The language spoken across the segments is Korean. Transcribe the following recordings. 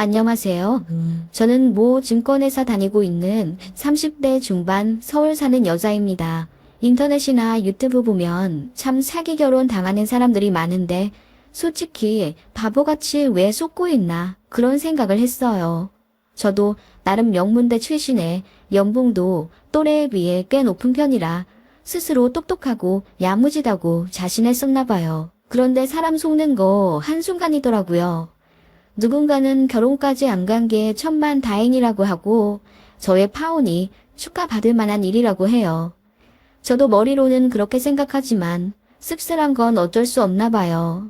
안녕하세요. 저는 모 증권회사 다니고 있는 30대 중반 서울 사는 여자입니다. 인터넷이나 유튜브 보면 참 사기 결혼 당하는 사람들이 많은데 솔직히 바보같이 왜 속고 있나 그런 생각을 했어요. 저도 나름 명문대 출신에 연봉도 또래에 비해 꽤 높은 편이라 스스로 똑똑하고 야무지다고 자신했었나 봐요. 그런데 사람 속는 거 한순간이더라고요. 누군가는 결혼까지 안 간 게 천만다행이라고 하고 저의 파혼이 축하받을 만한 일이라고 해요. 저도 머리로는 그렇게 생각하지만 씁쓸한 건 어쩔 수 없나 봐요.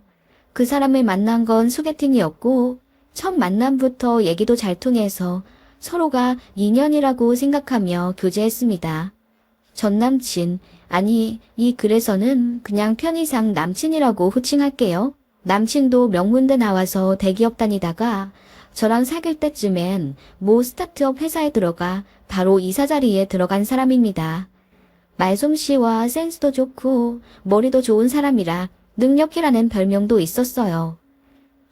그 사람을 만난 건 소개팅이었고 첫 만남부터 얘기도 잘 통해서 서로가 인연이라고 생각하며 교제했습니다. 전 남친, 아니 이 글에서는 그냥 편의상 남친이라고 호칭할게요. 남친도 명문대 나와서 대기업 다니다가 저랑 사귈 때쯤엔 모 스타트업 회사에 들어가 바로 이사 자리에 들어간 사람입니다. 말솜씨와 센스도 좋고 머리도 좋은 사람이라 능력이라는 별명도 있었어요.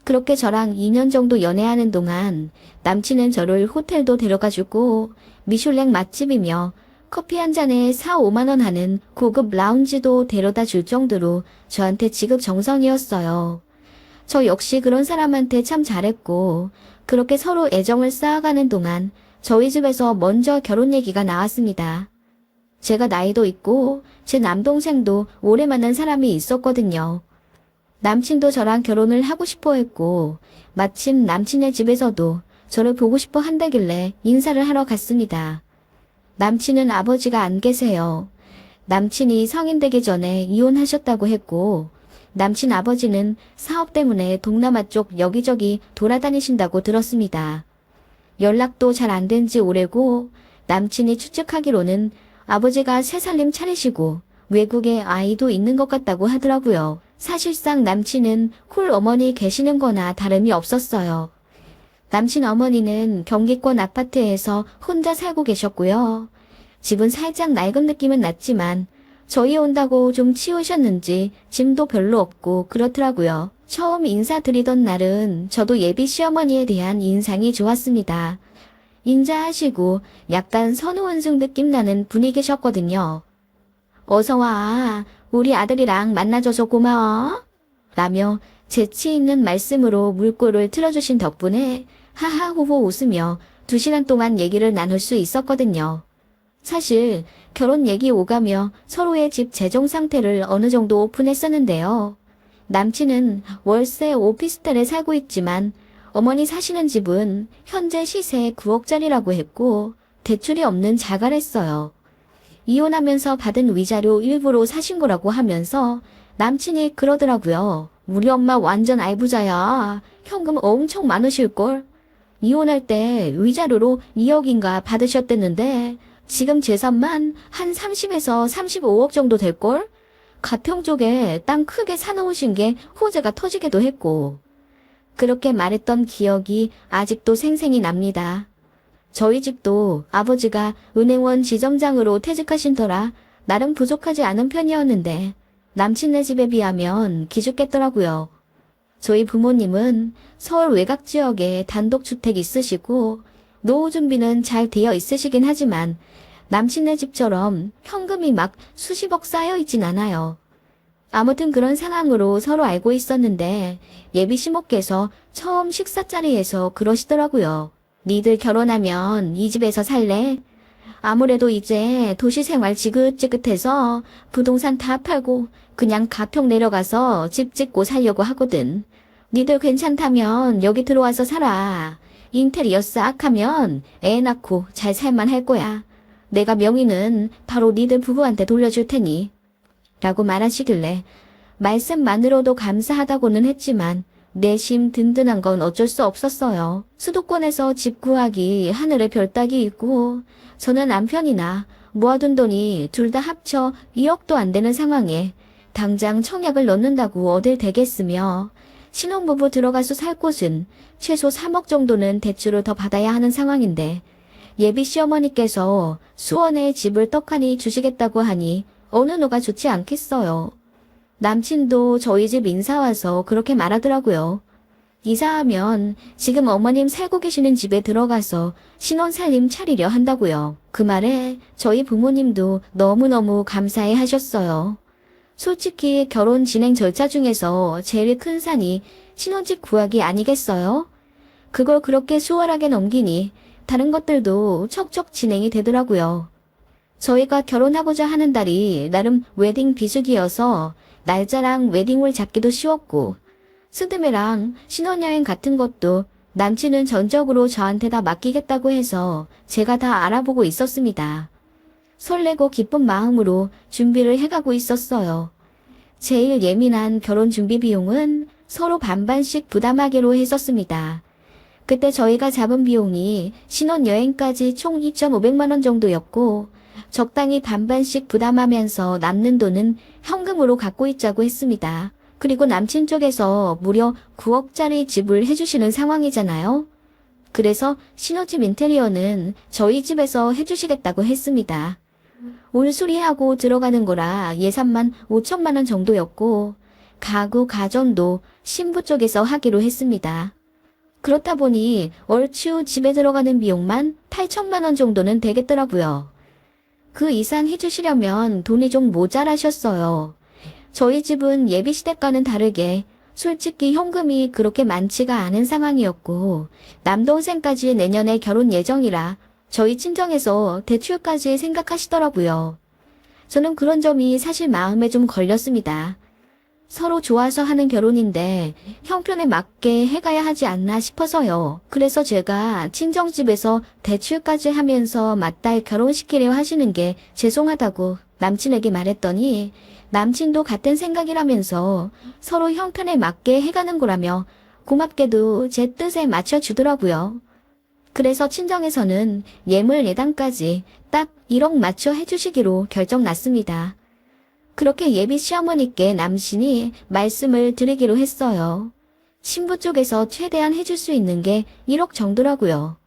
그렇게 저랑 2년 정도 연애하는 동안 남친은 저를 호텔도 데려가주고 미슐랭 맛집이며 커피 한 잔에 4, 5만 원 하는 고급 라운지도 데려다 줄 정도로 저한테 지극정성이었어요. 저 역시 그런 사람한테 참 잘했고 그렇게 서로 애정을 쌓아가는 동안 저희 집에서 먼저 결혼 얘기가 나왔습니다. 제가 나이도 있고 제 남동생도 오래 만난 사람이 있었거든요. 남친도 저랑 결혼을 하고 싶어 했고 마침 남친의 집에서도 저를 보고 싶어 한다길래 인사를 하러 갔습니다. 남친은 아버지가 안 계세요. 남친이 성인 되기 전에 이혼하셨다고 했고 남친 아버지는 사업 때문에 동남아 쪽 여기저기 돌아다니신다고 들었습니다. 연락도 잘 안 된 지 오래고 남친이 추측하기로는 아버지가 새 살림 차리시고 외국에 아이도 있는 것 같다고 하더라고요. 사실상 남친은 홀 어머니 계시는 거나 다름이 없었어요. 남친 어머니는 경기권 아파트에서 혼자 살고 계셨고요. 집은 살짝 낡은 느낌은 났지만 저희 온다고 좀 치우셨는지 짐도 별로 없고 그렇더라고요. 처음 인사드리던 날은 저도 예비 시어머니에 대한 인상이 좋았습니다. 인자하시고 약간 선우원숭 느낌 나는 분이계셨거든요. 어서와, 우리 아들이랑 만나줘서 고마워. 라며 재치 있는 말씀으로 물꼬를 틀어주신 덕분에 하하호호 웃으며 2시간 동안 얘기를 나눌 수 있었거든요. 사실 결혼 얘기 오가며 서로의 집 재정 상태를 어느 정도 오픈했었는데요. 남친은 월세 오피스텔에 살고 있지만 어머니 사시는 집은 현재 시세 9억짜리라고 했고 대출이 없는 자가랬어요. 이혼하면서 받은 위자료 일부로 사신 거라고 하면서 남친이 그러더라고요. 우리 엄마 완전 알부자야. 현금 엄청 많으실걸? 이혼할 때 위자료로 2억인가 받으셨댔는데 지금 재산만 한 30에서 35억 정도 될걸? 가평 쪽에 땅 크게 사놓으신 게 호재가 터지기도 했고 그렇게 말했던 기억이 아직도 생생히 납니다. 저희 집도 아버지가 은행원 지점장으로 퇴직하신 터라 나름 부족하지 않은 편이었는데 남친네 집에 비하면 기죽겠더라고요. 저희 부모님은 서울 외곽 지역에 단독주택 있으시고 노후 준비는 잘 되어 있으시긴 하지만 남친네 집처럼 현금이 막 수십억 쌓여 있진 않아요. 아무튼 그런 상황으로 서로 알고 있었는데 예비 시모께서 처음 식사 자리에서 그러시더라고요. 니들 결혼하면 이 집에서 살래? 아무래도 이제 도시 생활 지긋지긋해서 부동산 다 팔고 그냥 가평 내려가서 집 짓고 살려고 하거든. 니들 괜찮다면 여기 들어와서 살아. 인테리어 싹 하면 애 낳고 잘 살만 할 거야. 내가 명의는 바로 니들 부부한테 돌려줄 테니. 라고 말하시길래 말씀만으로도 감사하다고는 했지만 내심 든든한 건 어쩔 수 없었어요. 수도권에서 집 구하기 하늘에 별 따기 있고 저는 남편이나 모아둔 돈이 둘 다 합쳐 2억도 안 되는 상황에 당장 청약을 넣는다고 어딜 대겠으며 신혼부부 들어가서 살 곳은 최소 3억 정도는 대출을 더 받아야 하는 상황인데 예비 시어머니께서 수원에 집을 떡하니 주시겠다고 하니 어느 누가 좋지 않겠어요. 남친도 저희 집 인사 와서 그렇게 말하더라고요. 이사하면 지금 어머님 살고 계시는 집에 들어가서 신혼살림 차리려 한다고요. 그 말에 저희 부모님도 너무너무 감사해 하셨어요. 솔직히 결혼 진행 절차 중에서 제일 큰 산이 신혼집 구하기 아니겠어요? 그걸 그렇게 수월하게 넘기니 다른 것들도 척척 진행이 되더라고요. 저희가 결혼하고자 하는 달이 나름 웨딩 비수기여서 날짜랑 웨딩홀 잡기도 쉬웠고 스드메랑 신혼여행 같은 것도 남친은 전적으로 저한테 다 맡기겠다고 해서 제가 다 알아보고 있었습니다. 설레고 기쁜 마음으로 준비를 해가고 있었어요. 제일 예민한 결혼 준비 비용은 서로 반반씩 부담하기로 했었습니다. 그때 저희가 잡은 비용이 신혼여행까지 총 2,500만 원 정도였고 적당히 반반씩 부담하면서 남는 돈은 현금으로 갖고 있자고 했습니다. 그리고 남친 쪽에서 무려 9억짜리 집을 해주시는 상황이잖아요. 그래서 신혼집 인테리어는 저희 집에서 해주시겠다고 했습니다. 올 수리하고 들어가는 거라 예산만 5천만 원 정도였고 가구 가전도 신부 쪽에서 하기로 했습니다. 그렇다 보니 얼추 집에 들어가는 비용만 8천만 원 정도는 되겠더라고요. 그 이상 해주시려면 돈이 좀 모자라셨어요. 저희 집은 예비 시댁과는 다르게 솔직히 현금이 그렇게 많지가 않은 상황이었고 남동생까지 내년에 결혼 예정이라 저희 친정에서 대출까지 생각하시더라고요. 저는 그런 점이 사실 마음에 좀 걸렸습니다. 서로 좋아서 하는 결혼인데 형편에 맞게 해가야 하지 않나 싶어서요. 그래서 제가 친정집에서 대출까지 하면서 맏딸 결혼시키려 하시는 게 죄송하다고 남친에게 말했더니 남친도 같은 생각이라면서 서로 형편에 맞게 해가는 거라며 고맙게도 제 뜻에 맞춰주더라고요. 그래서 친정에서는 예물 예당까지 딱 1억 맞춰 해주시기로 결정났습니다. 그렇게 예비 시어머니께 남친이 말씀을 드리기로 했어요. 신부 쪽에서 최대한 해줄 수 있는 게 1억 정도라고요.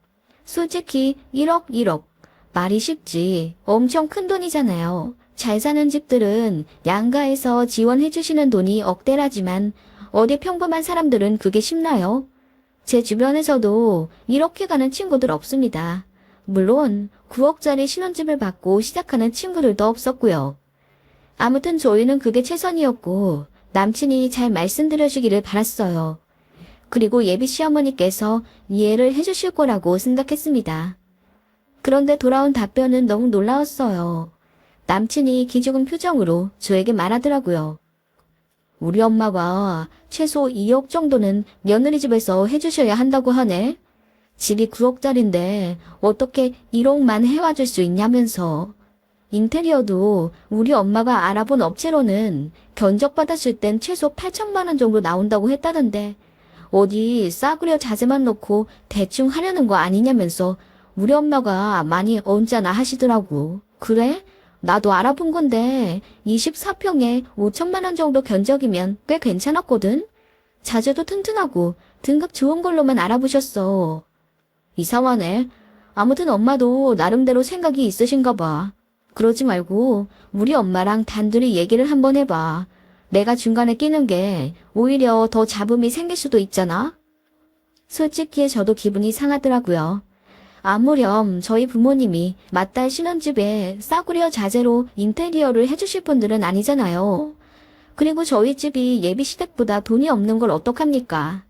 솔직히 1억. 말이 쉽지. 엄청 큰 돈이잖아요. 잘 사는 집들은 양가에서 지원해주시는 돈이 억대라지만 어디 평범한 사람들은 그게 쉽나요? 제 주변에서도 이렇게 가는 친구들 없습니다. 물론 9억짜리 신혼집을 받고 시작하는 친구들도 없었고요. 아무튼 저희는 그게 최선이었고 남친이 잘 말씀드려주기를 바랐어요. 그리고 예비 시어머니께서 이해를 해주실 거라고 생각했습니다. 그런데 돌아온 답변은 너무 놀라웠어요. 남친이 기죽은 표정으로 저에게 말하더라고요. 우리 엄마가 최소 2억 정도는 며느리 집에서 해주셔야 한다고 하네. 집이 9억짜린데 어떻게 1억만 해와줄 수 있냐면서. 인테리어도 우리 엄마가 알아본 업체로는 견적받았을 땐 최소 8천만 원 정도 나온다고 했다던데 어디 싸구려 자재만 놓고 대충 하려는 거 아니냐면서 우리 엄마가 많이 언짢아 하시더라고. 그래? 나도 알아본 건데 24평에 5천만 원 정도 견적이면 꽤 괜찮았거든? 자재도 튼튼하고 등급 좋은 걸로만 알아보셨어. 이상하네. 아무튼 엄마도 나름대로 생각이 있으신가 봐. 그러지 말고 우리 엄마랑 단둘이 얘기를 한번 해봐. 내가 중간에 끼는 게 오히려 더 잡음이 생길 수도 있잖아. 솔직히 저도 기분이 상하더라고요. 아무렴 저희 부모님이 맏딸 신혼집에 싸구려 자재로 인테리어를 해주실 분들은 아니잖아요. 그리고 저희 집이 예비 시댁보다 돈이 없는 걸 어떡합니까?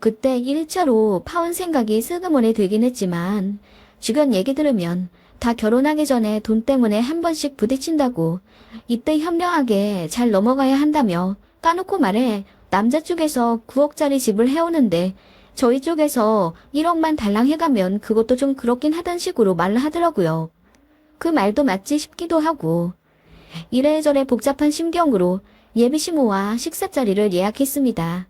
그때 1차로 파혼 생각이 슬그머니 들긴 했지만 주변 얘기 들으면 다 결혼하기 전에 돈 때문에 한 번씩 부딪힌다고 이때 현명하게 잘 넘어가야 한다며 까놓고 말해 남자 쪽에서 9억짜리 집을 해오는데 저희 쪽에서 1억만 달랑 해가면 그것도 좀 그렇긴 하단 식으로 말을 하더라고요. 그 말도 맞지 싶기도 하고 이래저래 복잡한 심경으로 예비시모와 식사 자리를 예약했습니다.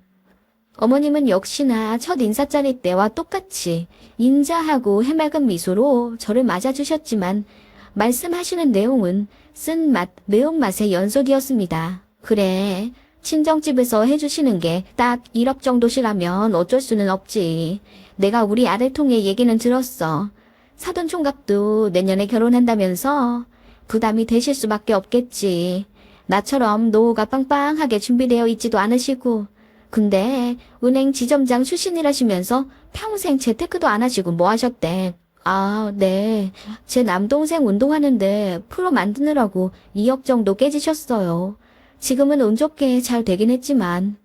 어머님은 역시나 첫 인사 자리 때와 똑같이 인자하고 해맑은 미소로 저를 맞아주셨지만 말씀하시는 내용은 쓴맛, 매운맛의 연속이었습니다. 그래, 친정집에서 해주시는 게 딱 1억 정도시라면 어쩔 수는 없지. 내가 우리 아들통의 얘기는 들었어. 사돈 총각도 내년에 결혼한다면서 부담이 되실 수밖에 없겠지. 나처럼 노후가 빵빵하게 준비되어 있지도 않으시고 근데 은행 지점장 출신이라시면서 평생 재테크도 안 하시고 뭐 하셨대? 아, 네. 제 남동생 운동하는데 프로 만드느라고 2억 정도 깨지셨어요. 지금은 운 좋게 잘 되긴 했지만.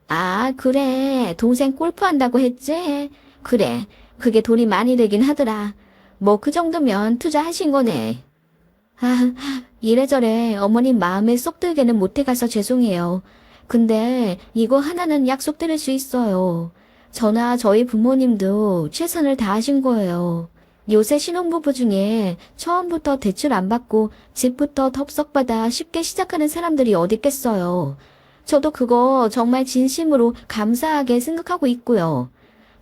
아, 그래. 동생 골프한다고 했지? 그래. 그게 돈이 많이 되긴 하더라. 뭐 그 정도면 투자하신 거네. 아, 이래저래 어머님 마음에 쏙 들게는 못해가서 죄송해요. 근데 이거 하나는 약속드릴 수 있어요. 저나 저희 부모님도 최선을 다하신 거예요. 요새 신혼부부 중에 처음부터 대출 안 받고 집부터 덥석받아 쉽게 시작하는 사람들이 어디 있겠어요. 저도 그거 정말 진심으로 감사하게 생각하고 있고요.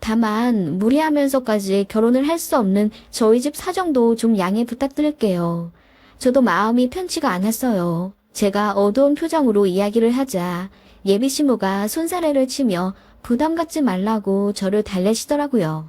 다만 무리하면서까지 결혼을 할 수 없는 저희 집 사정도 좀 양해 부탁드릴게요. 저도 마음이 편치가 않았어요. 제가 어두운 표정으로 이야기를 하자 예비 시모가 손사래를 치며 부담 갖지 말라고 저를 달래시더라고요.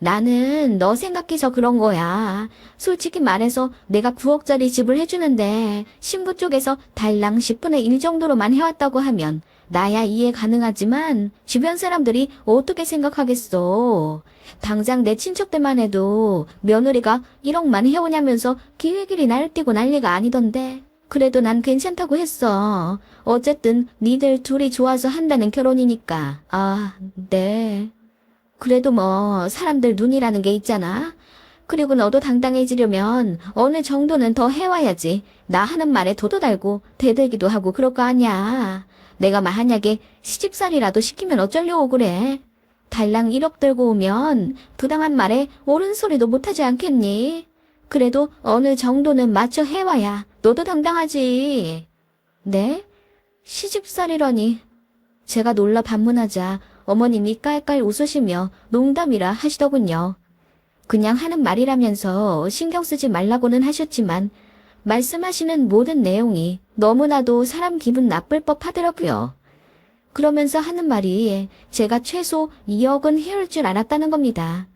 나는 너 생각해서 그런 거야. 솔직히 말해서 내가 9억짜리 집을 해주는데 신부 쪽에서 달랑 10분의 1 정도로만 해왔다고 하면 나야 이해 가능하지만 주변 사람들이 어떻게 생각하겠어. 당장 내 친척들만 해도 며느리가 1억만 해오냐면서 기회길이 날뛰고 난리가 아니던데. 그래도 난 괜찮다고 했어. 어쨌든 니들 둘이 좋아서 한다는 결혼이니까. 아, 네. 그래도 뭐 사람들 눈이라는 게 있잖아. 그리고 너도 당당해지려면 어느 정도는 더 해와야지. 나 하는 말에 도도 달고 대들기도 하고 그럴 거 아니야. 내가 만약에 시집살이라도 시키면 어쩌려고 그래. 달랑 1억 들고 오면 부당한 말에 옳은 소리도 못하지 않겠니? 그래도 어느 정도는 맞춰 해와야 너도 당당하지. 네? 시집살이라니. 제가 놀라 반문하자 어머님이 깔깔 웃으시며 농담이라 하시더군요. 그냥 하는 말이라면서 신경 쓰지 말라고는 하셨지만 말씀하시는 모든 내용이 너무나도 사람 기분 나쁠 법 하더라고요. 그러면서 하는 말이 제가 최소 2억은 해올 줄 알았다는 겁니다.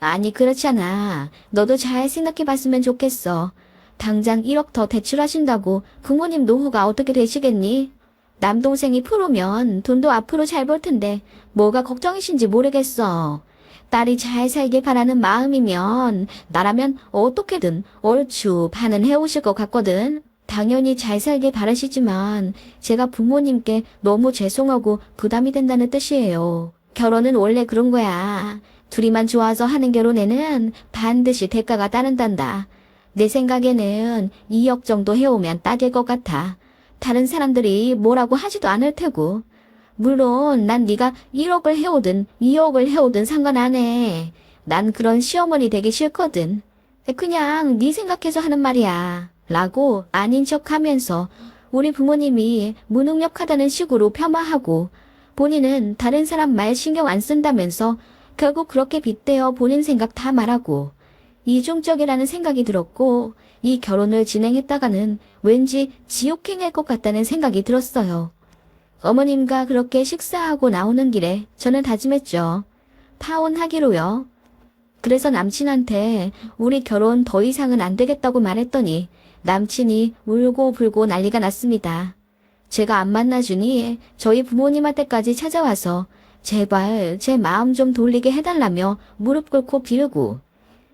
아니 그렇잖아. 너도 잘 생각해봤으면 좋겠어. 당장 1억 더 대출하신다고 부모님 노후가 어떻게 되시겠니? 남동생이 프로면 돈도 앞으로 잘 벌 텐데 뭐가 걱정이신지 모르겠어. 딸이 잘 살길 바라는 마음이면 나라면 어떻게든 얼추 반은 해오실 것 같거든. 당연히 잘 살길 바라시지만 제가 부모님께 너무 죄송하고 부담이 된다는 뜻이에요. 결혼은 원래 그런 거야. 둘이만 좋아서 하는 결혼에는 반드시 대가가 따른단다. 내 생각에는 2억 정도 해오면 딱일 것 같아. 다른 사람들이 뭐라고 하지도 않을 테고. 물론 난 네가 1억을 해오든 2억을 해오든 상관 안 해. 난 그런 시어머니 되기 싫거든. 그냥 네 생각해서 하는 말이야. 라고 아닌 척하면서 우리 부모님이 무능력하다는 식으로 폄하하고 본인은 다른 사람 말 신경 안 쓴다면서 결국 그렇게 빗대어 본인 생각 다 말하고 이중적이라는 생각이 들었고 이 결혼을 진행했다가는 왠지 지옥행일 것 같다는 생각이 들었어요. 어머님과 그렇게 식사하고 나오는 길에 저는 다짐했죠. 파혼하기로요. 그래서 남친한테 우리 결혼 더 이상은 안 되겠다고 말했더니 남친이 울고 불고 난리가 났습니다. 제가 안 만나주니 저희 부모님한테까지 찾아와서 제발 제 마음 좀 돌리게 해달라며 무릎 꿇고 빌고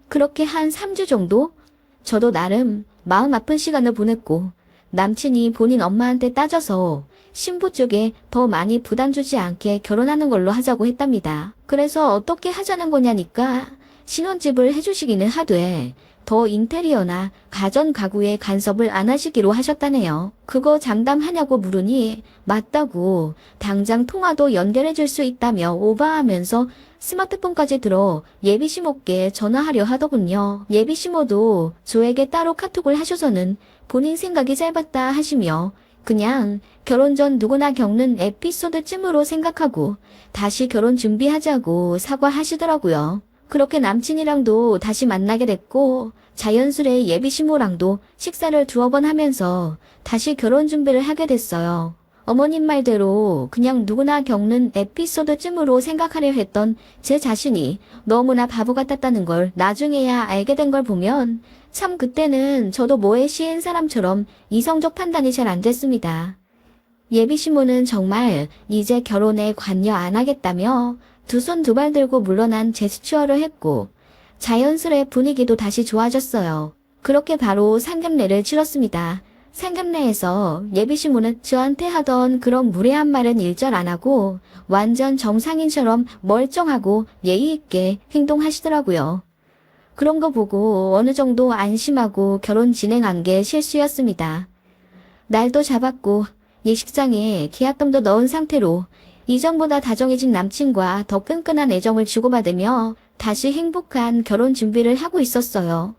그렇게 한 3주 정도? 저도 나름 마음 아픈 시간을 보냈고 남친이 본인 엄마한테 따져서 신부 쪽에 더 많이 부담 주지 않게 결혼하는 걸로 하자고 했답니다. 그래서 어떻게 하자는 거냐니까 신혼집을 해주시기는 하되 더 인테리어나 가전 가구에 간섭을 안 하시기로 하셨다네요. 그거 장담하냐고 물으니 맞다고 당장 통화도 연결해 줄 수 있다며 오바하면서 스마트폰까지 들어 예비시모께 전화하려 하더군요. 예비시모도 저에게 따로 카톡을 하셔서는 본인 생각이 짧았다 하시며 그냥 결혼 전 누구나 겪는 에피소드쯤으로 생각하고 다시 결혼 준비하자고 사과하시더라고요. 그렇게 남친이랑도 다시 만나게 됐고 자연스레 예비시모랑도 식사를 2번 하면서 다시 결혼 준비를 하게 됐어요. 어머님 말대로 그냥 누구나 겪는 에피소드쯤으로 생각하려 했던 제 자신이 너무나 바보 같았다는 걸 나중에야 알게 된 걸 보면 참 그때는 저도 뭐에 시인 사람처럼 이성적 판단이 잘 안 됐습니다. 예비 시모는 정말 이제 결혼에 관여 안 하겠다며 두 손 두 발 들고 물러난 제스처를 했고 자연스레 분위기도 다시 좋아졌어요. 그렇게 바로 상견례를 치렀습니다. 상견례에서 예비 시모는 저한테 하던 그런 무례한 말은 일절 안 하고 완전 정상인처럼 멀쩡하고 예의 있게 행동하시더라고요. 그런 거 보고 어느 정도 안심하고 결혼 진행한 게 실수였습니다. 날도 잡았고 예식장에 계약금도 넣은 상태로 이전보다 다정해진 남친과 더 끈끈한 애정을 주고받으며 다시 행복한 결혼 준비를 하고 있었어요.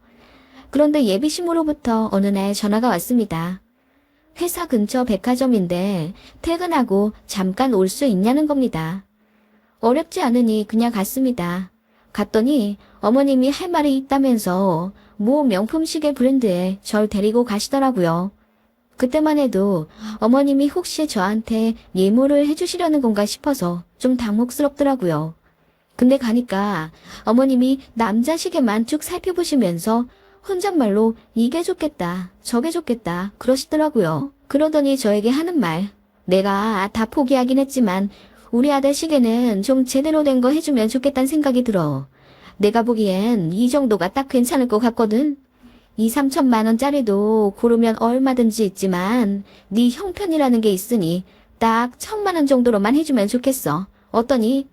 그런데 예비 시모로부터 어느 날 전화가 왔습니다. 회사 근처 백화점인데 퇴근하고 잠깐 올 수 있냐는 겁니다. 어렵지 않으니 그냥 갔습니다. 갔더니 어머님이 할 말이 있다면서 모 명품 시계 브랜드에 절 데리고 가시더라고요. 그때만 해도 어머님이 혹시 저한테 예물을 해주시려는 건가 싶어서 좀 당혹스럽더라고요. 근데 가니까 어머님이 남자 시계만 쭉 살펴보시면서 혼잣말로 이게 좋겠다, 저게 좋겠다 그러시더라고요. 그러더니 저에게 하는 말, 내가 다 포기하긴 했지만 우리 아들 시계는 좀 제대로 된 거 해주면 좋겠다는 생각이 들어. 내가 보기엔 이 정도가 딱 괜찮을 것 같거든. 2, 3천만 원짜리도 고르면 얼마든지 있지만 네 형편이라는 게 있으니 딱 1,000만 원 정도로만 해주면 좋겠어. 어떠니?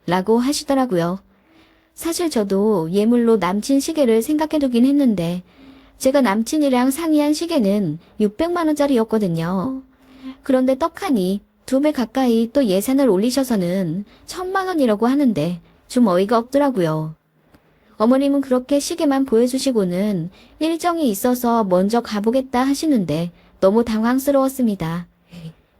라고 하시더라고요. 사실 저도 예물로 남친 시계를 생각해두긴 했는데 제가 남친이랑 상의한 시계는 600만 원짜리였거든요. 그런데 떡하니 2배 가까이 또 예산을 올리셔서는 1,000만 원이라고 하는데 좀 어이가 없더라고요. 어머님은 그렇게 시계만 보여주시고는 일정이 있어서 먼저 가보겠다 하시는데 너무 당황스러웠습니다.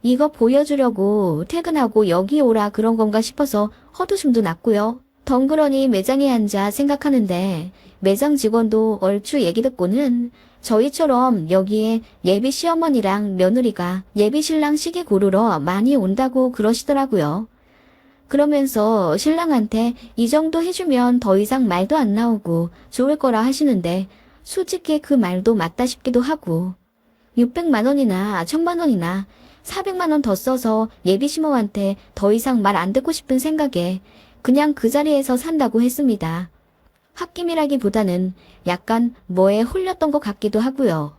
이거 보여주려고 퇴근하고 여기 오라 그런 건가 싶어서 헛웃음도 났고요. 덩그러니 매장에 앉아 생각하는데 매장 직원도 얼추 얘기 듣고는 저희처럼 여기에 예비 시어머니랑 며느리가 예비 신랑 시계 고르러 많이 온다고 그러시더라고요. 그러면서 신랑한테 이 정도 해주면 더 이상 말도 안 나오고 좋을 거라 하시는데 솔직히 그 말도 맞다 싶기도 하고 600만 원이나 1,000만 원이나 400만 원 더 써서 예비 시모한테 더 이상 말 안 듣고 싶은 생각에 그냥 그 자리에서 산다고 했습니다. 홧김이라기보다는 약간 뭐에 홀렸던 것 같기도 하고요.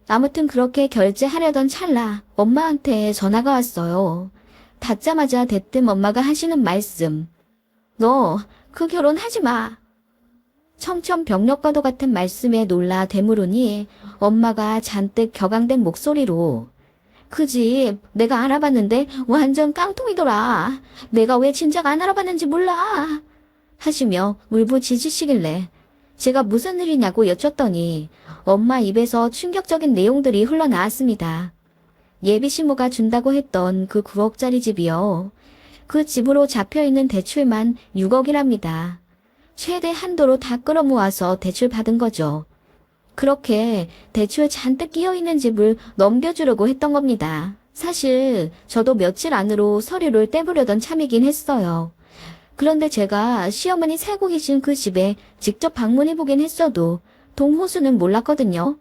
아무튼 그렇게 결제하려던 찰나 엄마한테 전화가 왔어요. 닫자마자 대뜸 엄마가 하시는 말씀. 너 그 결혼하지 마. 청천벽력과도 같은 말씀에 놀라 되물으니 엄마가 잔뜩 격앙된 목소리로 그 집 내가 알아봤는데 완전 깡통이더라. 내가 왜 진작 안 알아봤는지 몰라. 하시며 울부짖으시길래 제가 무슨 일이냐고 여쭸더니 엄마 입에서 충격적인 내용들이 흘러나왔습니다. 예비 시모가 준다고 했던 그 9억짜리 집이요. 그 집으로 잡혀있는 대출만 6억이랍니다. 최대 한도로 다 끌어모아서 대출 받은 거죠. 그렇게 대출 잔뜩 끼어있는 집을 넘겨주려고 했던 겁니다. 사실 저도 며칠 안으로 서류를 떼보려던 참이긴 했어요. 그런데 제가 시어머니 살고 계신 그 집에 직접 방문해보긴 했어도 동호수는 몰랐거든요.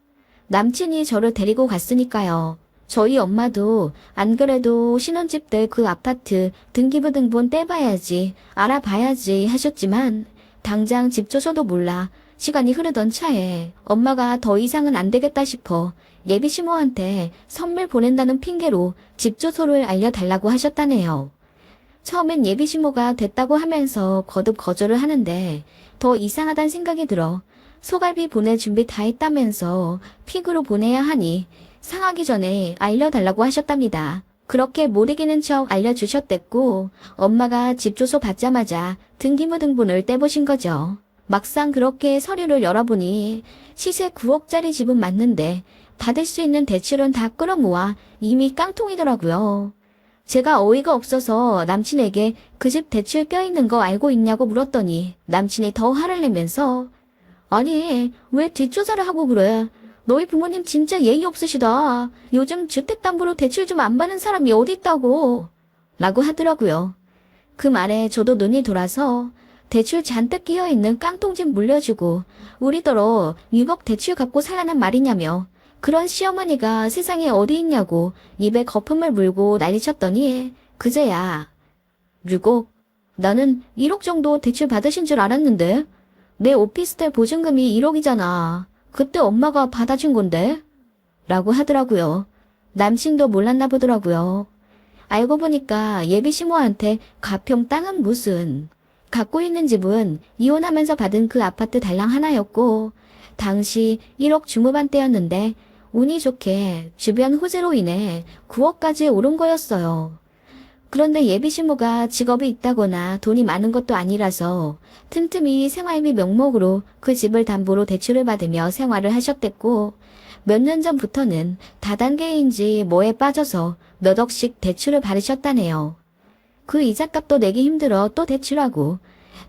남친이 저를 데리고 갔으니까요. 저희 엄마도 안 그래도 신혼집 때 그 아파트 등기부 등본 떼봐야지 알아봐야지 하셨지만 당장 집 주소도 몰라 시간이 흐르던 차에 엄마가 더 이상은 안 되겠다 싶어 예비 시모한테 선물 보낸다는 핑계로 집 주소를 알려달라고 하셨다네요. 처음엔 예비 시모가 됐다고 하면서 거듭 거절을 하는데 더 이상하단 생각이 들어 소갈비 보낼 준비 다 했다면서 픽으로 보내야 하니 상하기 전에 알려달라고 하셨답니다. 그렇게 못 이기는 척 알려주셨댔고 엄마가 집 주소 받자마자 등기부 등본을 떼보신 거죠. 막상 그렇게 서류를 열어보니 시세 9억짜리 집은 맞는데 받을 수 있는 대출은 다 끌어모아 이미 깡통이더라고요. 제가 어이가 없어서 남친에게 그 집 대출 껴있는 거 알고 있냐고 물었더니 남친이 더 화를 내면서 아니 왜 뒷조사를 하고 그래. 너희 부모님 진짜 예의 없으시다. 요즘 주택담보로 대출 좀 안 받는 사람이 어디 있다고. 라고 하더라고요. 그 말에 저도 눈이 돌아서 대출 잔뜩 끼어있는 깡통집 물려주고 우리더러 6억 대출 갚고 살라는 말이냐며 그런 시어머니가 세상에 어디 있냐고 입에 거품을 물고 난리쳤더니 그제야 류곡, 나는 1억 정도 대출 받으신 줄 알았는데 내 오피스텔 보증금이 1억이잖아. 그때 엄마가 받아준 건데? 라고 하더라고요. 남친도 몰랐나 보더라고요. 알고 보니까 예비 시모한테 가평 땅은 무슨, 갖고 있는 집은 이혼하면서 받은 그 아파트 달랑 하나였고 당시 1억 중후반대였는데 운이 좋게 주변 호재로 인해 9억까지 오른 거였어요. 그런데 예비 시모가 직업이 있다거나 돈이 많은 것도 아니라서 틈틈이 생활비 명목으로 그 집을 담보로 대출을 받으며 생활을 하셨댔고 몇 년 전부터는 다단계인지 뭐에 빠져서 몇 억씩 대출을 받으셨다네요. 그 이자값도 내기 힘들어 또 대출하고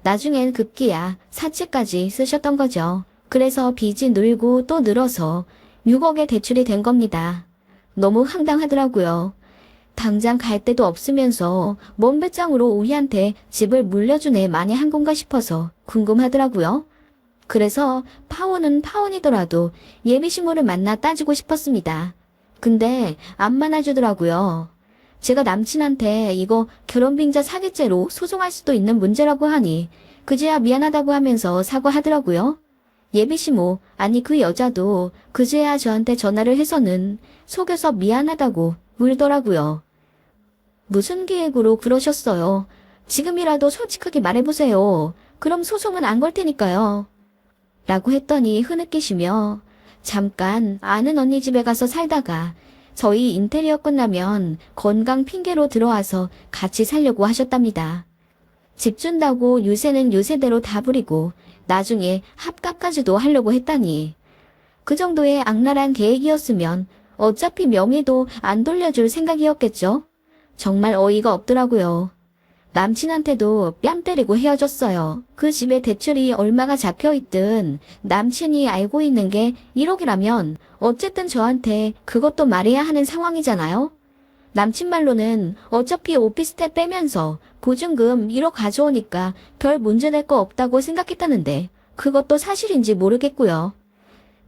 나중엔 급기야 사채까지 쓰셨던 거죠. 그래서 빚이 늘고 또 늘어서 6억의 대출이 된 겁니다. 너무 황당하더라고요. 당장 갈 데도 없으면서 뭔 배짱으로 우리한테 집을 물려준 애 마냥 한 건가 싶어서 궁금하더라고요. 그래서 파혼은 파혼이더라도 예비시모를 만나 따지고 싶었습니다. 근데 안 만나주더라고요. 제가 남친한테 이거 결혼빙자 사기죄로 소송할 수도 있는 문제라고 하니 그제야 미안하다고 하면서 사과하더라고요. 예비시모, 아니 그 여자도 그제야 저한테 전화를 해서는 속여서 미안하다고 울더라고요. 무슨 계획으로 그러셨어요? 지금이라도 솔직하게 말해보세요. 그럼 소송은 안 걸 테니까요. 라고 했더니 흐느끼시며 잠깐 아는 언니 집에 가서 살다가 저희 인테리어 끝나면 건강 핑계로 들어와서 같이 살려고 하셨답니다. 집 준다고 유세는 유세대로 다 부리고 나중에 합갑까지도 하려고 했다니. 그 정도의 악랄한 계획이었으면 어차피 명의도 안 돌려줄 생각이었겠죠? 정말 어이가 없더라고요. 남친한테도 뺨 때리고 헤어졌어요. 그 집에 대출이 얼마가 잡혀있든 남친이 알고 있는 게 1억이라면 어쨌든 저한테 그것도 말해야 하는 상황이잖아요. 남친 말로는 어차피 오피스텔 빼면서 보증금 1억 가져오니까 별 문제될 거 없다고 생각했다는데 그것도 사실인지 모르겠고요.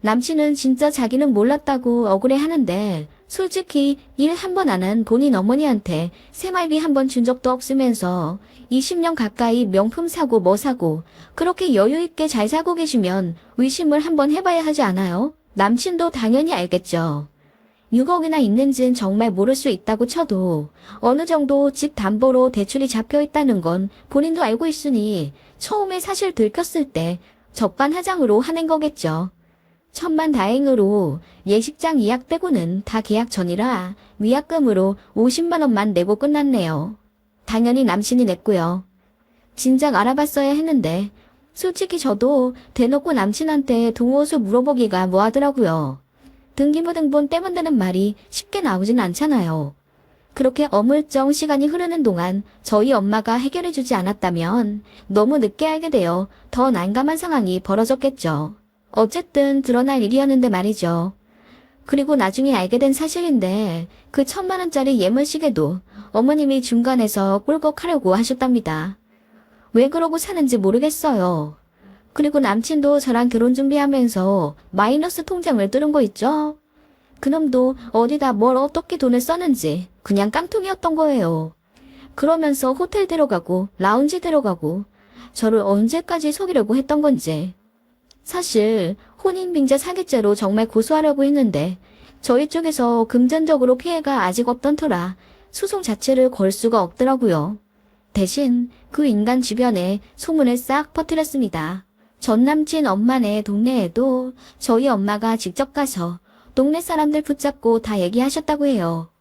남친은 진짜 자기는 몰랐다고 억울해하는데 솔직히 일 한 번 안 한 본인 어머니한테 생활비 한 번 준 적도 없으면서 20년 가까이 명품 사고 뭐 사고 그렇게 여유있게 잘 살고 계시면 의심을 한번 해봐야 하지 않아요? 남친도 당연히 알겠죠. 6억이나 있는지는 정말 모를 수 있다고 쳐도 어느 정도 집 담보로 대출이 잡혀있다는 건 본인도 알고 있으니 처음에 사실 들켰을 때 적반하장으로 하는 거겠죠. 천만다행으로 예식장 예약 빼고는 다 계약 전이라 위약금으로 50만 원만 내고 끝났네요. 당연히 남친이 냈고요. 진작 알아봤어야 했는데 솔직히 저도 대놓고 남친한테 동호수 물어보기가 뭐하더라고요. 등기부등본 떼면 되는 말이 쉽게 나오진 않잖아요. 그렇게 어물쩡 시간이 흐르는 동안 저희 엄마가 해결해주지 않았다면 너무 늦게 알게 되어 더 난감한 상황이 벌어졌겠죠. 어쨌든 드러날 일이었는데 말이죠. 그리고 나중에 알게 된 사실인데 그 1,000만 원짜리 예물시계도 어머님이 중간에서 꿀꺽하려고 하셨답니다. 왜 그러고 사는지 모르겠어요. 그리고 남친도 저랑 결혼 준비하면서 마이너스 통장을 뚫은 거 있죠? 그놈도 어디다 뭘 어떻게 돈을 썼는지 그냥 깡통이었던 거예요. 그러면서 호텔 데려가고 라운지 데려가고 저를 언제까지 속이려고 했던 건지. 사실 혼인빙자 사기죄로 정말 고소하려고 했는데 저희 쪽에서 금전적으로 피해가 아직 없던 터라 소송 자체를 걸 수가 없더라고요. 대신 그 인간 주변에 소문을 싹 퍼뜨렸습니다. 전 남친 엄마네 동네에도 저희 엄마가 직접 가서 동네 사람들 붙잡고 다 얘기하셨다고 해요.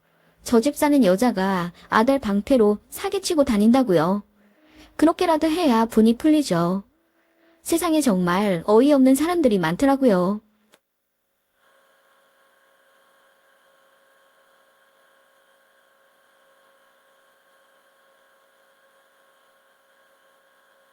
저 집 사는 여자가 아들 방패로 사기치고 다닌다고요. 그렇게라도 해야 분이 풀리죠. 세상에 정말 어이없는 사람들이 많더라고요.